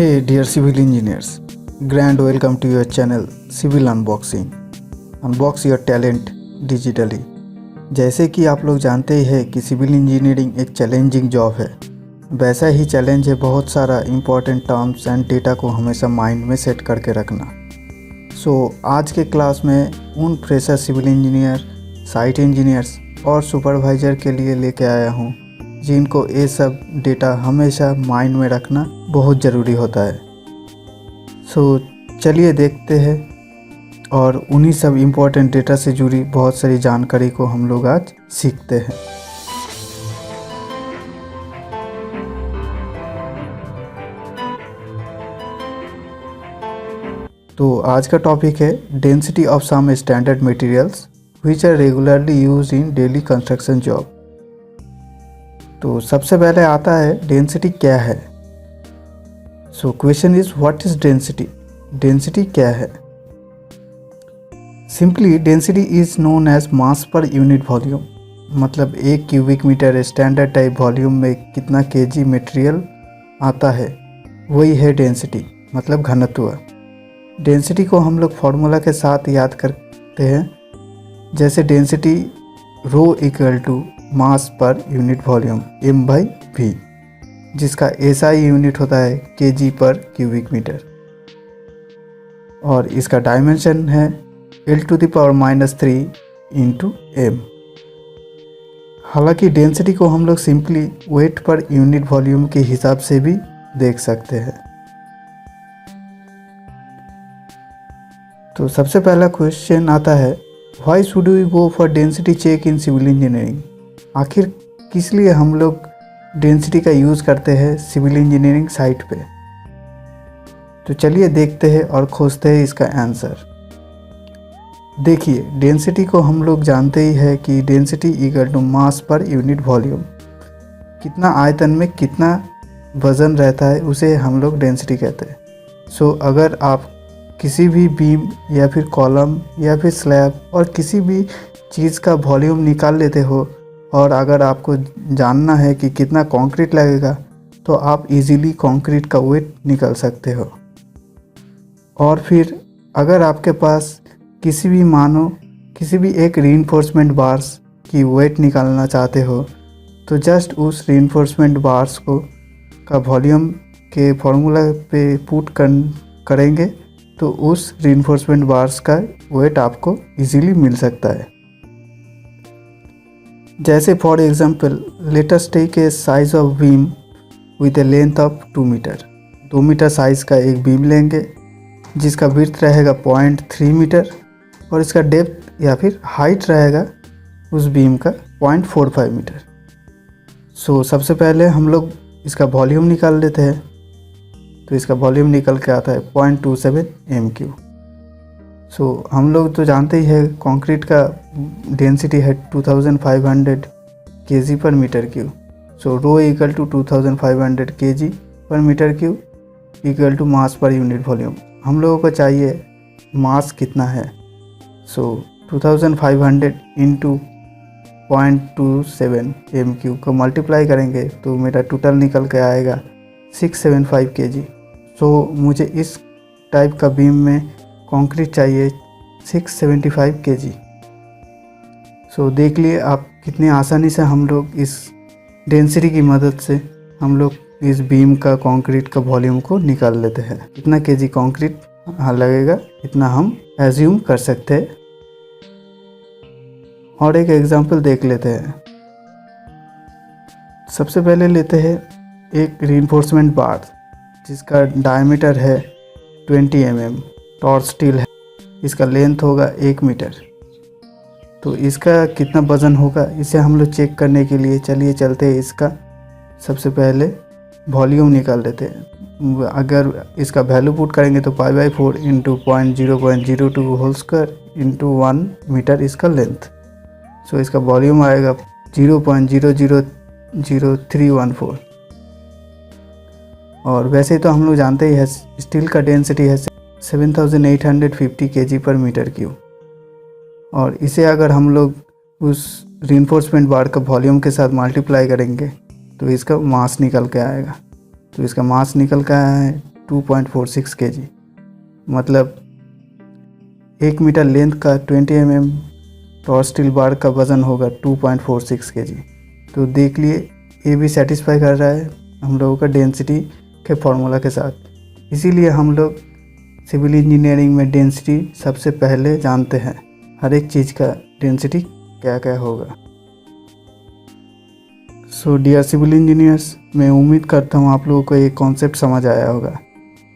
Hey dear civil engineers, grand welcome to your channel Civil Unboxing. Unbox your talent digitally. जैसे कि आप लोग जानते ही हैं कि सिविल इंजीनियरिंग एक चैलेंजिंग जॉब है, वैसा ही चैलेंज है बहुत सारा इम्पॉर्टेंट टर्म्स एंड डेटा को हमेशा माइंड में सेट करके रखना। आज के क्लास में उन fresher civil engineer, site engineers और सुपरवाइज़र के लिए लेके आया हूँ जिनको ये सब डेटा हमेशा माइंड में रखना बहुत ज़रूरी होता है। चलिए देखते हैं और उन्हीं सब इम्पोर्टेंट डेटा से जुड़ी बहुत सारी जानकारी को हम लोग आज सीखते हैं। तो आज का टॉपिक है density of some standard materials which are regularly used in daily construction job. तो सबसे पहले आता है डेंसिटी क्या है। Question is what is density. Density क्या है? Simply density is known as mass per unit volume. मतलब 1 cubic metre standard type volume में कितना केजी मटेरियल आता है वही है डेंसिटी, मतलब घनत्व। डेंसिटी को हम लोग फॉर्मूला के साथ याद करते हैं, जैसे density rho equal to mass per unit volume m/v, जिसका SI यूनिट होता है kg पर क्यूबिक मीटर और इसका डायमेंशन है L⁻³ × m। हालांकि डेंसिटी को हम लोग simply weight per unit volume के हिसाब से भी देख सकते हैं। तो सबसे पहला क्वेश्चन आता है, why should we go for density check in civil engineering. आखिर किस लिए हम लोग डेंसिटी का यूज़ करते हैं सिविल इंजीनियरिंग साइट पे। तो चलिए देखते हैं और खोजते हैं इसका आंसर। देखिए, डेंसिटी को हम लोग जानते ही है कि density equal to mass per unit volume. कितना आयतन में कितना वज़न रहता है उसे हम लोग डेंसिटी कहते हैं। अगर आप किसी भी बीम या फिर कॉलम या फिर स्लैब और किसी भी चीज़ का वॉल्यूम निकाल लेते हो और अगर आपको जानना है कि कितना कंक्रीट लगेगा तो आप इजीली कंक्रीट का वेट निकाल सकते हो। और फिर अगर आपके पास किसी भी एक रीइंफोर्समेंट बार्स की वेट निकालना चाहते हो तो जस्ट उस रीइंफोर्समेंट बार्स का वॉल्यूम के फॉर्मूला पे पुट करेंगे तो उस रीइंफोर्समेंट बार्स का वेट आपको इजीली मिल सकता है। जैसे for example let us take a size of beam with a length of 2 metre. 2 metre size का एक बीम लेंगे जिसका विड्थ रहेगा 0.3 मीटर और इसका डेप्थ या फिर हाइट रहेगा उस बीम का 0.45 मीटर। सबसे पहले हम लोग इसका वॉल्यूम निकाल लेते हैं। तो इसका वॉल्यूम निकल के आता है 0.27 m³। हम लोग तो जानते ही है कंक्रीट का डेंसिटी है 2500 kg per metre cube. Rho equal to 2500 kg per metre cube equal to mass per unit volume. हम लोगों को चाहिए मास कितना है। 2500 × 0.27 m³ को मल्टीप्लाई करेंगे तो मेरा टोटल निकल के आएगा 675 kg। मुझे इस टाइप का बीम में कंक्रीट चाहिए 675 kg। देख लिए आप कितने आसानी से हम लोग इस डेंसिटी की मदद से हम लोग इस बीम का कंक्रीट का वॉल्यूम को निकाल लेते हैं। कितना केजी कंक्रीट लगेगा इतना हम एज्यूम कर सकते हैं। और एक एग्जांपल देख लेते हैं। सबसे पहले लेते हैं एक रीइंफोर्समेंट बार जिसका डायमीटर है 20 mm, टॉर्च स्टील है, इसका लेंथ होगा 1 मीटर। तो इसका कितना वज़न होगा इसे हम लोग चेक करने के लिए चलिए चलते हैं इसका सबसे पहले वॉल्यूम निकाल लेते हैं। अगर इसका वैल्यू पुट करेंगे तो π/4 × 0.002 होल स्क्वायर × 1 मीटर इसका लेंथ। इसका वॉल्यूम आएगा 0.000314। और वैसे तो हम लोग जानते ही है स्टील का डेंसिटी है 7850 kg पर मीटर क्यूब। और इसे अगर हम लोग उस रीइंफोर्समेंट बार का वॉल्यूम के साथ मल्टीप्लाई करेंगे तो इसका मास निकल के आएगा। तो इसका मास निकल के आया है 2.46 kg, मतलब 1 मीटर लेंथ का 20 mm टॉर्क स्टील बार का वज़न होगा 2.46 kg। तो देख लिए ये भी सेटिस्फाई कर रहा है हम लोगों का डेंसिटी के फॉर्मूला के साथ। इसीलिए हम लोग सिविल इंजीनियरिंग में डेंसिटी सबसे पहले जानते हैं, हर एक चीज़ का डेंसिटी क्या क्या होगा। सो डियर सिविल इंजीनियर्स, मैं उम्मीद करता हूँ आप लोगों को ये कॉन्सेप्ट समझ आया होगा।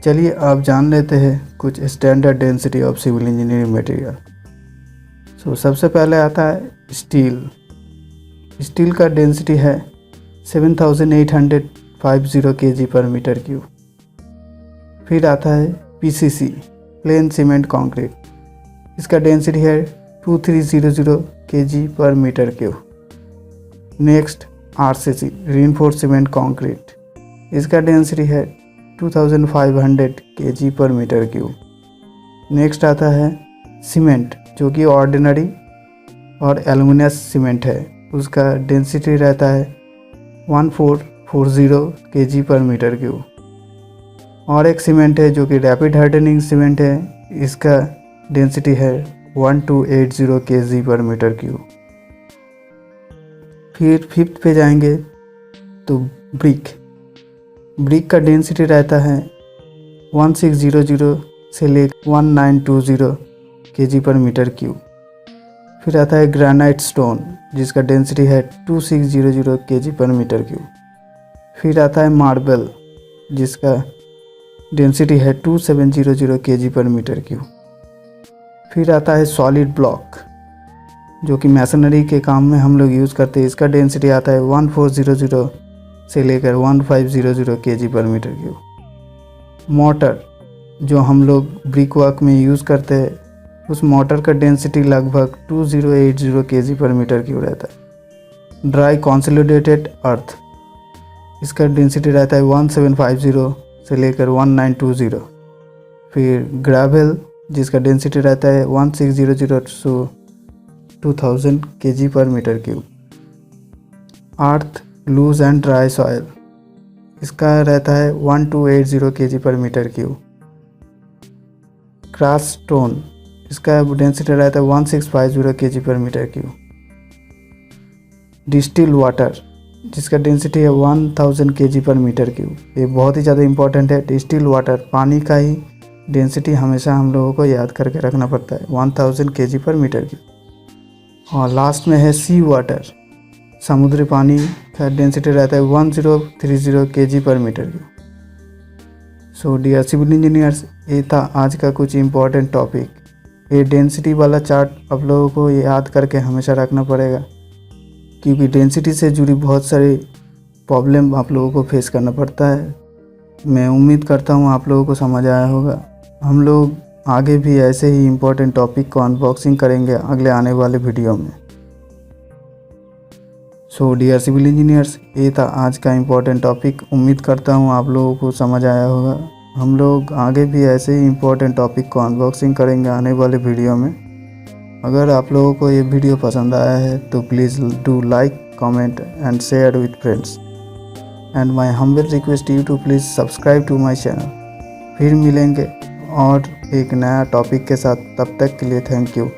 चलिए आप जान लेते हैं कुछ standard density of civil engineering material. So सबसे पहले आता है स्टील। स्टील का डेंसिटी है 7850 kg पर मीटर क्यूब। फिर आता है PCC, प्लेन सीमेंट कंक्रीट। इसका डेंसिटी है 2300 kg per metre cube. Next RCC, reinforced cement concrete. इसका डेंसिटी है 2500 kg per metre cube. Next आता है सीमेंट, जो कि ऑर्डिनरी और एल्यूमिनियस सीमेंट है। उसका डेंसिटी रहता है 1440 kg पर मीटर क्यूब। और एक सीमेंट है जो कि रैपिड हार्डनिंग सीमेंट है। इसका डेंसिटी है 1280 kg पर मीटर क्यूब। फिर फिफ्थ पे जाएंगे तो ब्रिक का डेंसिटी रहता है 1600 से ले 1920 kg पर मीटर क्यूब। फिर आता है ग्रेनाइट स्टोन, जिसका डेंसिटी है 2600 kg पर मीटर क्यूब। फिर आता है मार्बल, जिसका डेंसिटी है 2700 kg पर मीटर क्यूब। फिर आता है सॉलिड ब्लॉक, जो कि मैसनरी के काम में हम लोग यूज़ करते हैं। इसका डेंसिटी आता है 1400 से लेकर 1500 kg per metre cube. Motor, जो हम लोग ब्रिक वर्क में यूज़ करते हैं, उस मोटर का डेंसिटी लगभग 2080 kg पर मीटर क्यूब रहता है। ड्राई कॉन्सोलिडेटेड अर्थ, इसका डेंसिटी रहता है 1750 से लेकर 1920। फिर ग्रेवल, जिसका डेंसिटी रहता है 1600 to 2000 kg per metre cube. Earth loose and dry soil, इसका रहता है 1280 kg per metre cube. Crush stone, इसका डेंसिटी रहता है 1650 kg per metre cube. Distil water, जिसका डेंसिटी है 1000 kg पर मीटर क्यूब। ये बहुत ही ज़्यादा इंपॉर्टेंट है। डिस्टिल वाटर, पानी का ही डेंसिटी हमेशा हम लोगों को याद करके रखना पड़ता है, 1000 kg पर मीटर क्यूब। और लास्ट में है सी वाटर, समुद्री पानी का डेंसिटी रहता है 1030 kg per metre cube. So dear civil engineers, ये था आज का कुछ इम्पोर्टेंट टॉपिक। ये डेंसिटी वाला चार्ट आप लोगों को याद करके हमेशा रखना पड़ेगा, क्योंकि डेंसिटी से जुड़ी बहुत सारी प्रॉब्लम आप लोगों को फेस करना पड़ता है। मैं उम्मीद करता हूँ आप लोगों को समझ आया होगा। हम लोग आगे भी ऐसे ही इम्पोर्टेंट टॉपिक को अनबॉक्सिंग करेंगे अगले आने वाले वीडियो में। सो डियर सिविल इंजीनियर्स, ये था आज का इम्पोर्टेंट टॉपिक। उम्मीद करता हूँ आप लोगों को समझ आया होगा। हम लोग आगे भी ऐसे ही इम्पोर्टेंट टॉपिक को अनबॉक्सिंग करेंगे आने वाले वीडियो में। अगर आप लोगों को ये वीडियो पसंद आया है तो please do like, comment and share with friends. And my humble request you to please subscribe to my channel. फिर मिलेंगे और एक नया टॉपिक के साथ, तब तक के लिए थैंक यू।